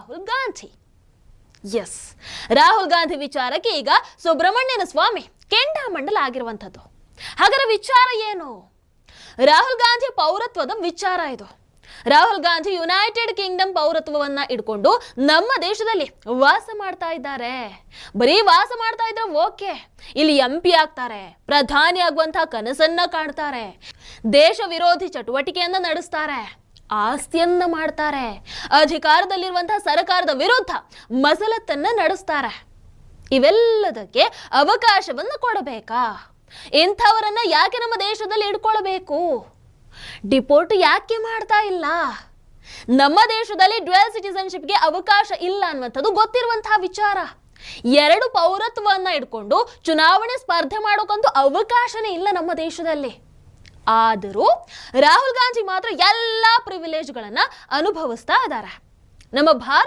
Rahul Gandhi. S, Rahul Gandhi ವಿಚಾರಕ್ಕೆ ಈಗ ಸುಬ್ರಹ್ಮಣ್ಯನ ಸ್ವಾಮಿ ಕೆಂಡಾಮಂಡಲ ಆಗಿರುವಂಥದ್ದು. ಹಾಗಾದ್ರೆ ವಿಚಾರ ಏನು? ರಾಹುಲ್ ಗಾಂಧಿ ಪೌರತ್ವದ ವಿಚಾರ ಇದು. ರಾಹುಲ್ ಗಾಂಧಿ ಯುನೈಟೆಡ್ ಕಿಂಗ್ಡಮ್ ಪೌರತ್ವವನ್ನ ಇಟ್ಕೊಂಡು ನಮ್ಮ ದೇಶದಲ್ಲಿ ವಾಸ ಮಾಡ್ತಾ ಇದ್ದಾರೆ. ಬರೀ ವಾಸ ಮಾಡ್ತಾ ಇದ್ರೆ ಓಕೆ, ಇಲ್ಲಿ MP ಆಗ್ತಾರೆ, ಪ್ರಧಾನಿ ಆಗುವಂತಹ ಕನಸನ್ನ ಕಾಣ್ತಾರೆ, ದೇಶ ವಿರೋಧಿ ಚಟುವಟಿಕೆಯನ್ನ ನಡೆಸ್ತಾರೆ, ಆಸ್ತಿಯನ್ನ ಮಾಡ್ತಾರೆ, ಅಧಿಕಾರದಲ್ಲಿರುವಂತಹ ಸರ್ಕಾರದ ವಿರುದ್ಧ ಮಸಲತ್ತನ್ನ ನಡೆಸ್ತಾರೆ. ಇವೆಲ್ಲದಕ್ಕೆ ಅವಕಾಶವನ್ನ ಕೊಡಬೇಕಾ? ಇಂಥವರನ್ನ ಯಾಕೆ ನಮ್ಮ ದೇಶದಲ್ಲಿ ಇಟ್ಕೊಳ್ಬೇಕು? ಡಿಪೋರ್ಟ್ ಯಾಕೆ ಮಾಡ್ತಾ ಇಲ್ಲ? ನಮ್ಮ ದೇಶದಲ್ಲಿ ಡ್ಯುಯಲ್ ಸಿಟಿಸನ್ಶಿಪ್ಗೆ ಅವಕಾಶ ಇಲ್ಲ ಅನ್ನುವಂಥದ್ದು ಗೊತ್ತಿರುವಂತಹ ವಿಚಾರ. 2 ಪೌರತ್ವವನ್ನ ಇಟ್ಕೊಂಡು ಚುನಾವಣೆ ಸ್ಪರ್ಧೆ ಮಾಡೋಕಂತೂ ಅವಕಾಶನೇ ಇಲ್ಲ ನಮ್ಮ ದೇಶದಲ್ಲಿ. ಆದರೂ ರಾಹುಲ್ ಗಾಂಧಿ ಮಾತ್ರ ಎಲ್ಲಾ ಪ್ರಿವಿಲೇಜ್ಗಳನ್ನ ಅನುಭವಿಸ್ತಾ ಇದ್ದಾರೆ. ನಮ್ಮ ಭಾರತ